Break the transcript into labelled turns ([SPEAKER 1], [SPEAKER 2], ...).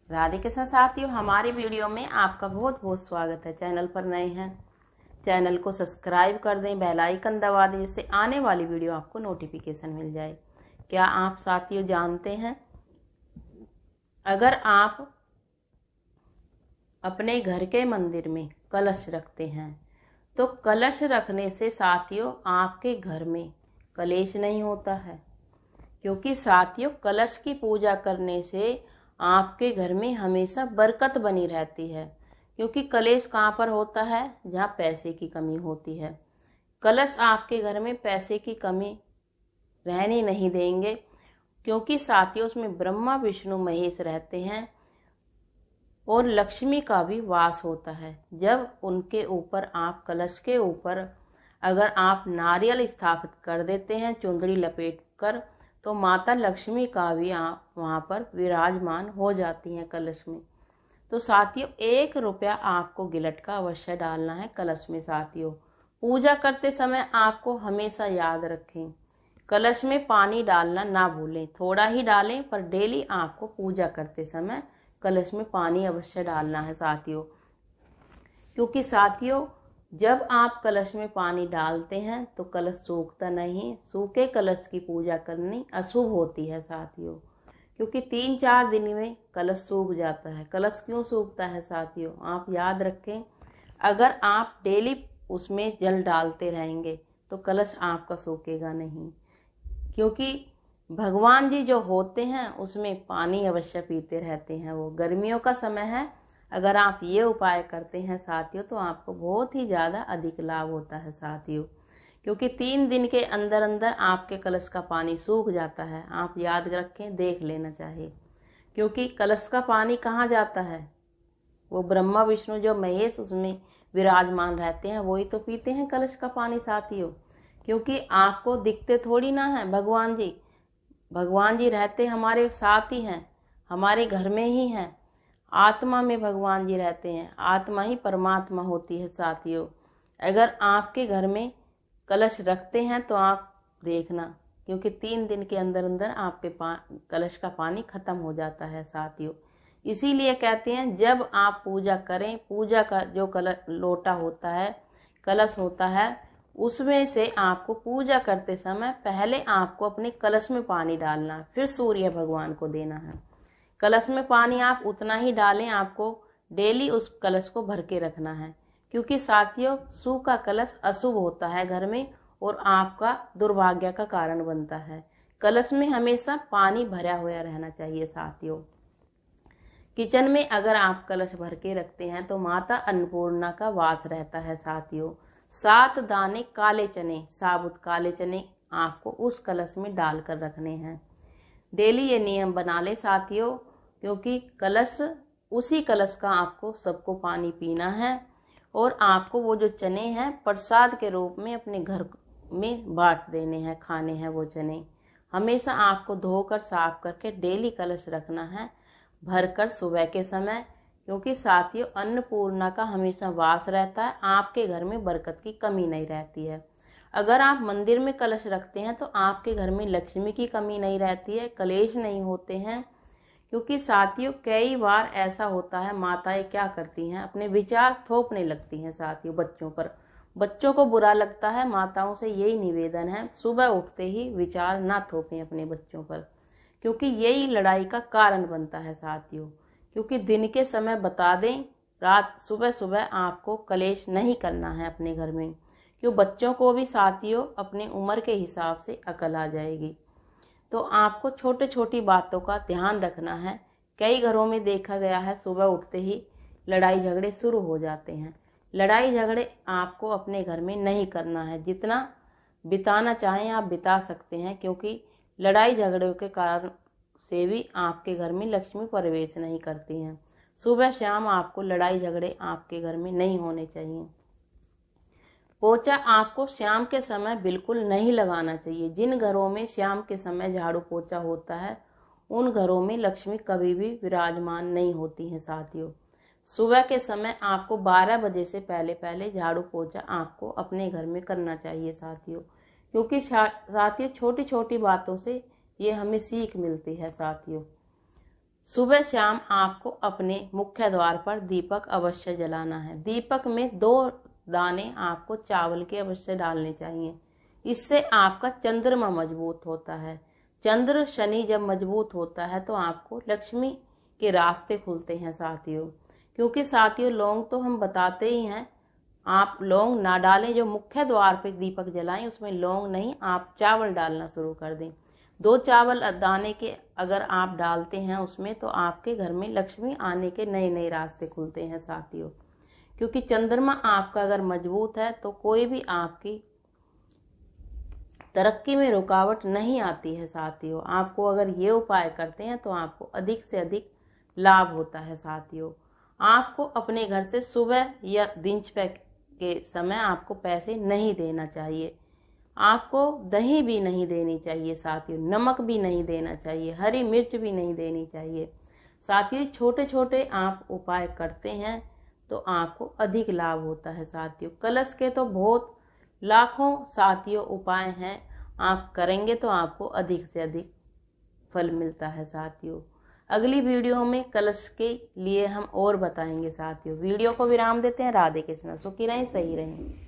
[SPEAKER 1] राधे कृष्ण साथियों, हमारी वीडियो में आपका बहुत बहुत स्वागत है। चैनल पर नए हैं, चैनल को सब्सक्राइब कर दें, बेल आइकन दबा दें, जिससे आने वाली वीडियो आपको नोटिफिकेशन मिल जाए। क्या आप साथियों जानते हैं, अगर आप अपने घर के मंदिर में कलश रखते हैं तो कलश रखने से साथियों आपके घर में कलेश नहीं होता है। क्योंकि साथियों कलश की पूजा करने से आपके घर में हमेशा बरकत बनी रहती है। क्योंकि कलेश कहाँ पर होता है? जहाँ पैसे की कमी होती है। कलश आपके घर में पैसे की कमी रहने नहीं देंगे, क्योंकि साथियों उसमें ब्रह्मा विष्णु महेश रहते हैं और लक्ष्मी का भी वास होता है। जब उनके ऊपर आप कलश के ऊपर अगर आप नारियल स्थापित कर देते हैं चुंदड़ी लपेट कर, तो माता लक्ष्मी का भी आप वहाँ पर विराजमान हो जाती हैं कलश में। तो साथियों 1 रुपया आपको गिलट का अवश्य डालना है कलश में। साथियों पूजा करते समय आपको हमेशा याद रखें, कलश में पानी डालना ना भूलें। थोड़ा ही डालें, पर डेली आपको पूजा करते समय कलश में पानी अवश्य डालना है साथियों। क्योंकि साथियों जब आप कलश में पानी डालते हैं तो कलश सूखता नहीं। सूखे कलश की पूजा करनी अशुभ होती है साथियों। क्योंकि 3-4 दिन में कलश सूख जाता है। कलश क्यों सूखता है साथियों? आप याद रखें, अगर आप डेली उसमें जल डालते रहेंगे तो कलश आपका सूखेगा नहीं। क्योंकि भगवान जी जो होते हैं उसमें पानी अवश्य पीते रहते हैं। वो गर्मियों का समय है, अगर आप ये उपाय करते हैं साथियों तो आपको बहुत ही ज़्यादा अधिक लाभ होता है साथियों। क्योंकि 3 दिन के अंदर अंदर आपके कलश का पानी सूख जाता है। आप याद रखें, देख लेना चाहिए। क्योंकि कलश का पानी कहाँ जाता है? वो ब्रह्मा विष्णु जो महेश उसमें विराजमान रहते हैं वही तो पीते हैं कलश का पानी साथियों। क्योंकि आपको दिखते थोड़ी ना है भगवान जी। भगवान जी रहते हमारे साथ ही हैं, हमारे घर में ही हैं। आत्मा में भगवान जी रहते हैं। आत्मा ही परमात्मा होती है साथियों। अगर आपके घर में कलश रखते हैं तो आप देखना, क्योंकि 3 दिन के अंदर अंदर आपके कलश का पानी खत्म हो जाता है साथियों। इसीलिए कहते हैं जब आप पूजा करें, पूजा का जो लोटा होता है, कलश होता है, उसमें से आपको पूजा करते समय पहले आपको अपने कलश में पानी डालना, फिर सूर्य भगवान को देना है। कलश में पानी आप उतना ही डालें, आपको डेली उस कलश को भर के रखना है। क्योंकि साथियों सूखा कलश अशुभ होता है घर में और आपका दुर्भाग्य का कारण बनता है। कलश में हमेशा पानी भरा हुआ रहना चाहिए साथियों। किचन में अगर आप कलश भर के रखते हैं तो माता अन्नपूर्णा का वास रहता है साथियों। 7 दाने काले चने, साबुत काले चने आपको उस कलश में डालकर रखने हैं। डेली ये नियम बना ले साथियों। क्योंकि कलश, उसी कलश का आपको सबको पानी पीना है और आपको वो जो चने हैं प्रसाद के रूप में अपने घर में बांट देने हैं, खाने हैं वो चने। हमेशा आपको धोकर साफ करके डेली कलश रखना है भरकर सुबह के समय। क्योंकि साथियों अन्नपूर्णा का हमेशा वास रहता है, आपके घर में बरकत की कमी नहीं रहती है। अगर आप मंदिर में कलश रखते हैं तो आपके घर में लक्ष्मी की कमी नहीं रहती है, कलेश नहीं होते हैं। क्योंकि साथियों कई बार ऐसा होता है, माताएं क्या करती हैं, अपने विचार थोपने लगती हैं साथियों बच्चों पर। बच्चों को बुरा लगता है। माताओं से यही निवेदन है, सुबह उठते ही विचार ना थोपें अपने बच्चों पर, क्योंकि यही लड़ाई का कारण बनता है साथियों। क्योंकि दिन के समय बता दें, रात सुबह सुबह आपको कलेश नहीं करना है अपने घर में। क्यों बच्चों को भी साथियों अपनी उम्र के हिसाब से अकल आ जाएगी। तो आपको छोटे छोटी बातों का ध्यान रखना है। कई घरों में देखा गया है सुबह उठते ही लड़ाई झगड़े शुरू हो जाते हैं। लड़ाई झगड़े आपको अपने घर में नहीं करना है। जितना बिताना चाहें आप बिता सकते हैं, क्योंकि लड़ाई झगड़ों के कारण से भी आपके घर में लक्ष्मी प्रवेश नहीं करती हैं। सुबह शाम आपको लड़ाई झगड़े आपके घर में नहीं होने चाहिए। पोछा आपको शाम के समय बिल्कुल नहीं लगाना चाहिए। जिन घरों में शाम के समय झाड़ू पोछा होता है उन घरों में लक्ष्मी कभी भी विराजमान नहीं होती हैं साथियों। सुबह के समय आपको 12 बजे से पहले पहले झाड़ू पोछा आपको अपने घर में करना चाहिए साथियों। क्योंकि साथियों छोटी छोटी बातों से ये हमें सीख मिलती है साथियों। सुबह शाम आपको अपने मुख्य द्वार पर दीपक अवश्य जलाना है। दीपक में 2 दाने आपको चावल के अवश्य डालने चाहिए। इससे आपका चंद्रमा मजबूत होता है। चंद्र शनि जब मजबूत होता है तो आपको लक्ष्मी के रास्ते खुलते हैं साथियों। क्योंकि साथियों लौंग तो हम बताते ही हैं, आप लौंग ना डालें, जो मुख्य द्वार पर दीपक जलाएं उसमें लौंग नहीं, आप चावल डालना शुरू कर दें। 2 चावल दाने के अगर आप डालते हैं उसमें, तो आपके घर में लक्ष्मी आने के नए नए रास्ते खुलते हैं साथियों। क्योंकि चंद्रमा आपका अगर मजबूत है तो कोई भी आपकी तरक्की में रुकावट नहीं आती है साथियों। आपको अगर ये उपाय करते हैं तो आपको अधिक से अधिक लाभ होता है साथियों। आपको अपने घर से सुबह या दिनचर्या के समय आपको पैसे नहीं देना चाहिए। आपको दही भी नहीं देनी चाहिए साथियों, नमक भी नहीं देना चाहिए, हरी मिर्च भी नहीं देनी चाहिए साथियों। छोटे छोटे आप उपाय करते हैं तो आपको अधिक लाभ होता है साथियों। कलश के तो बहुत लाखों साथियों उपाय हैं, आप करेंगे तो आपको अधिक से अधिक फल मिलता है साथियों। अगली वीडियो में कलश के लिए हम और बताएंगे साथियों। वीडियो को विराम देते हैं। राधे कृष्ण। सुखी रहें, सही रहें।